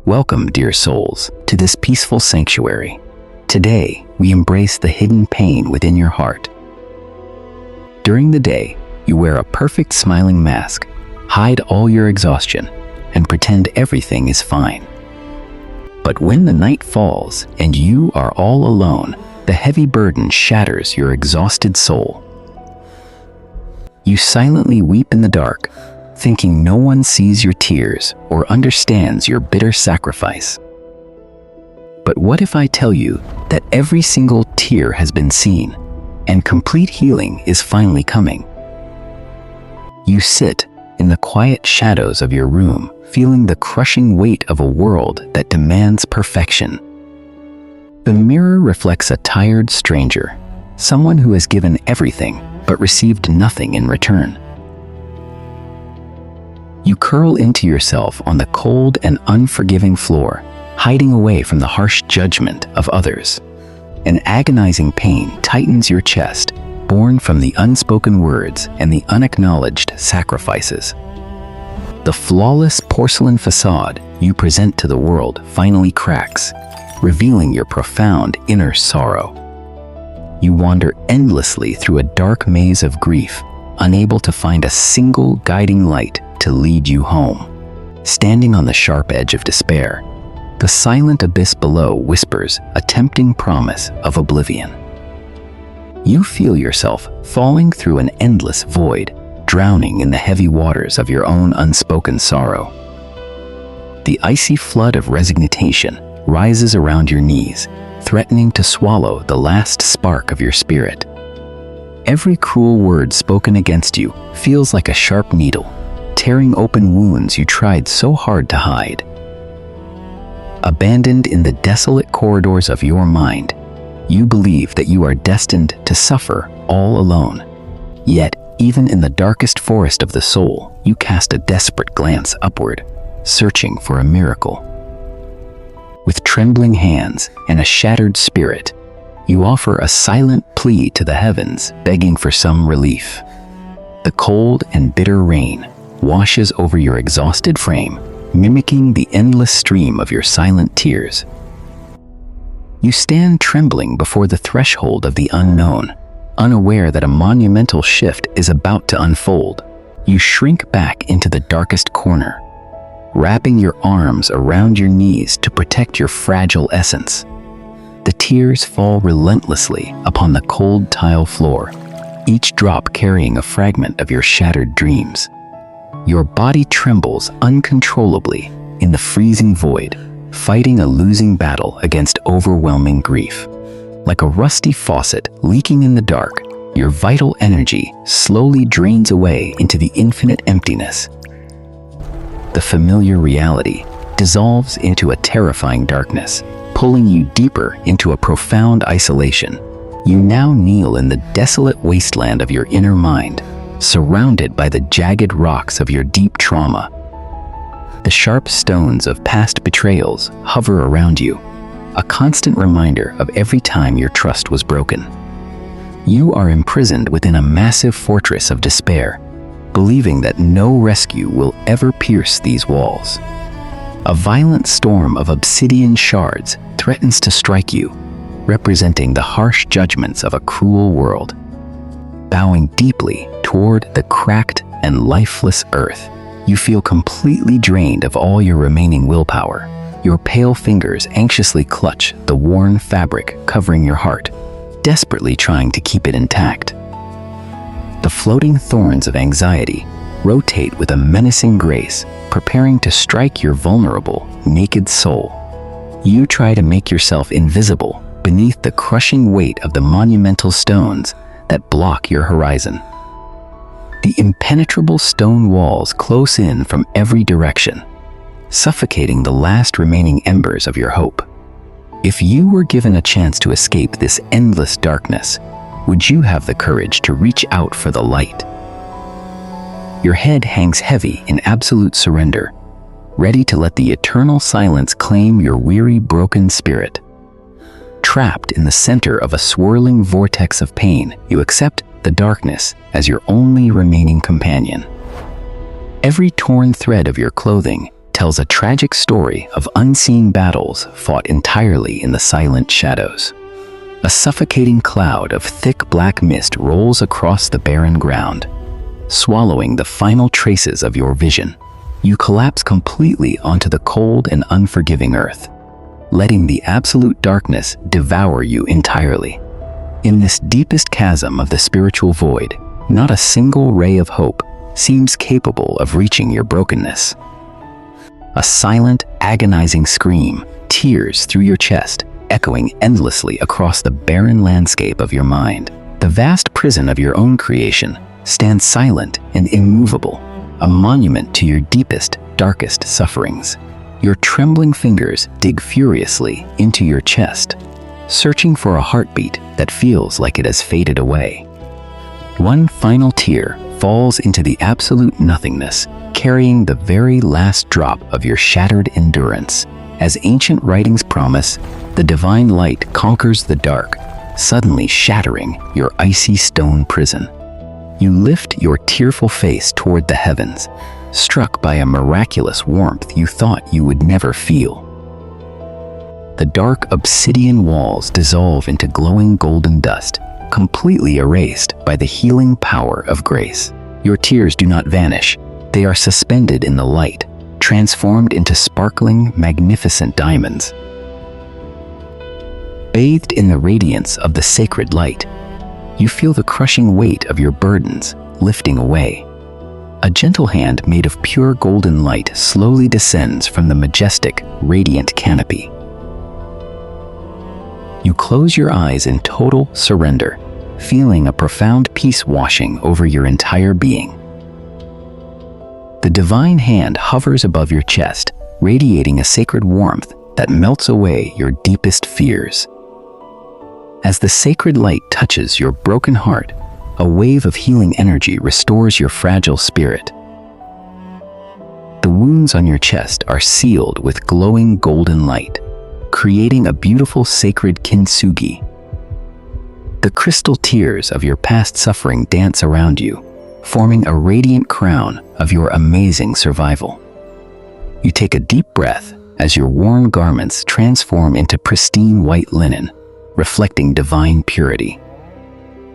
Welcome, dear souls, to this peaceful sanctuary. Today, we embrace the hidden pain within your heart. During the day, you wear a perfect smiling mask, hide all your exhaustion, and pretend everything is fine. But when the night falls and you are all alone, the heavy burden shatters your exhausted soul. You silently weep in the dark, thinking no one sees your tears or understands your bitter sacrifice. But what if I tell you that every single tear has been seen, and complete healing is finally coming? You sit in the quiet shadows of your room, feeling the crushing weight of a world that demands perfection. The mirror reflects a tired stranger, someone who has given everything but received nothing in return. You curl into yourself on the cold and unforgiving floor, hiding away from the harsh judgment of others. An agonizing pain tightens your chest, born from the unspoken words and the unacknowledged sacrifices. The flawless porcelain facade you present to the world finally cracks, revealing your profound inner sorrow. You wander endlessly through a dark maze of grief, unable to find a single guiding light to lead you home. Standing on the sharp edge of despair, the silent abyss below whispers a tempting promise of oblivion. You feel yourself falling through an endless void, drowning in the heavy waters of your own unspoken sorrow. The icy flood of resignation rises around your knees, threatening to swallow the last spark of your spirit. Every cruel word spoken against you feels like a sharp needle, tearing open wounds you tried so hard to hide. Abandoned in the desolate corridors of your mind, you believe that you are destined to suffer all alone. Yet, even in the darkest forest of the soul, you cast a desperate glance upward, searching for a miracle. With trembling hands and a shattered spirit, you offer a silent plea to the heavens, begging for some relief. The cold and bitter rain washes over your exhausted frame, mimicking the endless stream of your silent tears. You stand trembling before the threshold of the unknown, unaware that a monumental shift is about to unfold. You shrink back into the darkest corner, wrapping your arms around your knees to protect your fragile essence. The tears fall relentlessly upon the cold tile floor, each drop carrying a fragment of your shattered dreams. Your body trembles uncontrollably in the freezing void, fighting a losing battle against overwhelming grief. Like a rusty faucet leaking in the dark, your vital energy slowly drains away into the infinite emptiness. The familiar reality dissolves into a terrifying darkness, pulling you deeper into a profound isolation. You now kneel in the desolate wasteland of your inner mind, surrounded by the jagged rocks of your deep trauma. The sharp stones of past betrayals hover around you, a constant reminder of every time your trust was broken. You are imprisoned within a massive fortress of despair, believing that no rescue will ever pierce these walls. A violent storm of obsidian shards threatens to strike you, representing the harsh judgments of a cruel world. Bowing deeply toward the cracked and lifeless earth, you feel completely drained of all your remaining willpower. Your pale fingers anxiously clutch the worn fabric covering your heart, desperately trying to keep it intact. The floating thorns of anxiety rotate with a menacing grace, preparing to strike your vulnerable, naked soul. You try to make yourself invisible beneath the crushing weight of the monumental stones that block your horizon. The impenetrable stone walls close in from every direction, suffocating the last remaining embers of your hope. If you were given a chance to escape this endless darkness, would you have the courage to reach out for the light? Your head hangs heavy in absolute surrender, ready to let the eternal silence claim your weary, broken spirit. Trapped in the center of a swirling vortex of pain, you accept the darkness as your only remaining companion. Every torn thread of your clothing tells a tragic story of unseen battles fought entirely in the silent shadows. A suffocating cloud of thick black mist rolls across the barren ground, swallowing the final traces of your vision. You collapse completely onto the cold and unforgiving earth, letting the absolute darkness devour you entirely. In this deepest chasm of the spiritual void, not a single ray of hope seems capable of reaching your brokenness. A silent, agonizing scream tears through your chest, echoing endlessly across the barren landscape of your mind. The vast prison of your own creation stands silent and immovable, a monument to your deepest, darkest sufferings. Your trembling fingers dig furiously into your chest, searching for a heartbeat that feels like it has faded away. One final tear falls into the absolute nothingness, carrying the very last drop of your shattered endurance. As ancient writings promise, the divine light conquers the dark, suddenly shattering your icy stone prison. You lift your tearful face toward the heavens, struck by a miraculous warmth you thought you would never feel. The dark obsidian walls dissolve into glowing golden dust, completely erased by the healing power of grace. Your tears do not vanish. They are suspended in the light, transformed into sparkling, magnificent diamonds. Bathed in the radiance of the sacred light, you feel the crushing weight of your burdens lifting away. A gentle hand made of pure golden light slowly descends from the majestic, radiant canopy. You close your eyes in total surrender, feeling a profound peace washing over your entire being. The divine hand hovers above your chest, radiating a sacred warmth that melts away your deepest fears. As the sacred light touches your broken heart, a wave of healing energy restores your fragile spirit. The wounds on your chest are sealed with glowing golden light, creating a beautiful sacred Kintsugi. The crystal tears of your past suffering dance around you, forming a radiant crown of your amazing survival. You take a deep breath as your worn garments transform into pristine white linen, reflecting divine purity.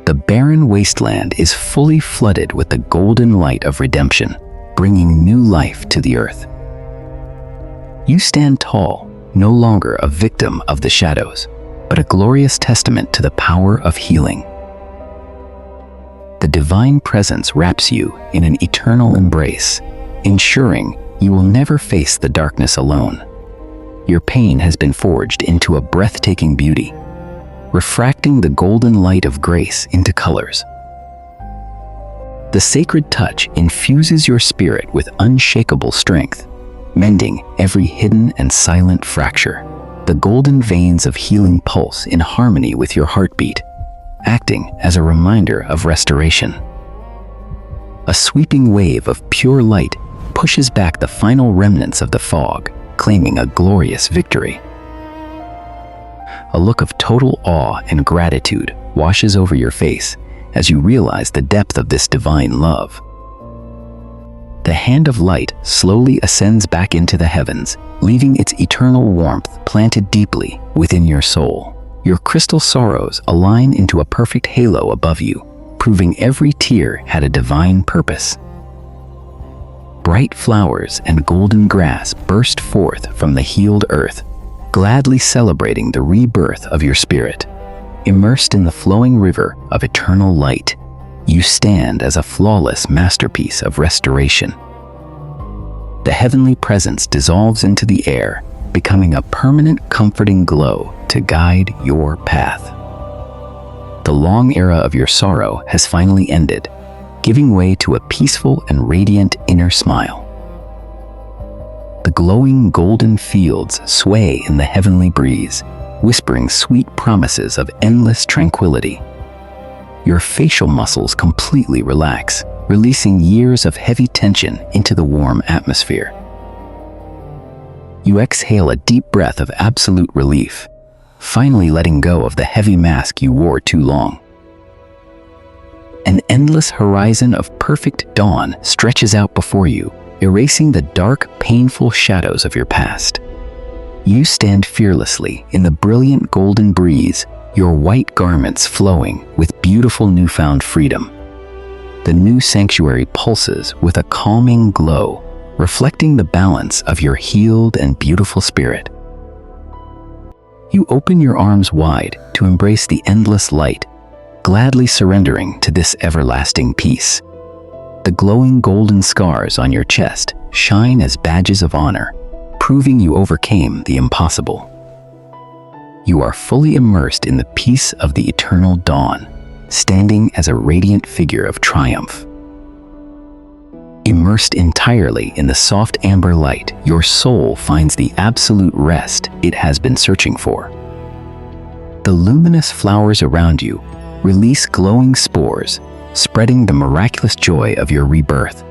The barren wasteland is fully flooded with the golden light of redemption, bringing new life to the earth. You stand tall, no longer a victim of the shadows, but a glorious testament to the power of healing. The divine presence wraps you in an eternal embrace, ensuring you will never face the darkness alone. Your pain has been forged into a breathtaking beauty, refracting the golden light of grace into colors. The sacred touch infuses your spirit with unshakable strength, mending every hidden and silent fracture. The golden veins of healing pulse in harmony with your heartbeat, acting as a reminder of restoration. A sweeping wave of pure light pushes back the final remnants of the fog, claiming a glorious victory. A look of total awe and gratitude washes over your face as you realize the depth of this divine love. The hand of light slowly ascends back into the heavens, leaving its eternal warmth planted deeply within your soul. Your crystal sorrows align into a perfect halo above you, proving every tear had a divine purpose. Bright flowers and golden grass burst forth from the healed earth, gladly celebrating the rebirth of your spirit. Immersed in the flowing river of eternal light, you stand as a flawless masterpiece of restoration. The heavenly presence dissolves into the air, becoming a permanent, comforting glow to guide your path. The long era of your sorrow has finally ended, giving way to a peaceful and radiant inner smile. The glowing golden fields sway in the heavenly breeze, whispering sweet promises of endless tranquility. Your facial muscles completely relax, releasing years of heavy tension into the warm atmosphere. You exhale a deep breath of absolute relief, finally letting go of the heavy mask you wore too long. An endless horizon of perfect dawn stretches out before you, erasing the dark, painful shadows of your past. You stand fearlessly in the brilliant golden breeze, your white garments flowing with beautiful newfound freedom. The new sanctuary pulses with a calming glow, reflecting the balance of your healed and beautiful spirit. You open your arms wide to embrace the endless light, gladly surrendering to this everlasting peace. The glowing golden scars on your chest shine as badges of honor, proving you overcame the impossible. You are fully immersed in the peace of the eternal dawn, standing as a radiant figure of triumph. Immersed entirely in the soft amber light, your soul finds the absolute rest it has been searching for. The luminous flowers around you release glowing spores, spreading the miraculous joy of your rebirth.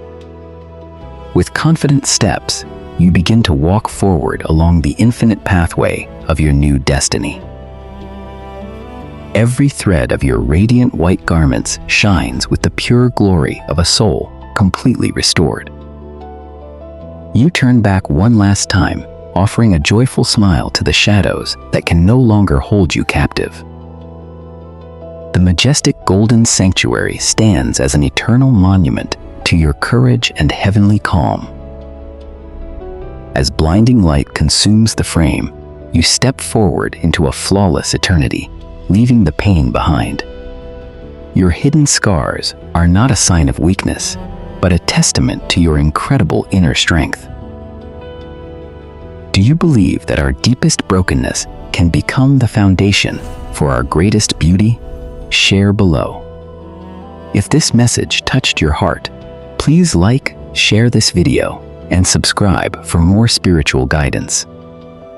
With confident steps, you begin to walk forward along the infinite pathway of your new destiny. Every thread of your radiant white garments shines with the pure glory of a soul completely restored. You turn back one last time, offering a joyful smile to the shadows that can no longer hold you captive. The majestic golden sanctuary stands as an eternal monument to your courage and heavenly calm. As blinding light consumes the frame, you step forward into a flawless eternity, leaving the pain behind. Your hidden scars are not a sign of weakness, but a testament to your incredible inner strength. Do you believe that our deepest brokenness can become the foundation for our greatest beauty? Share below. If this message touched your heart, please like, share this video, and subscribe for more spiritual guidance.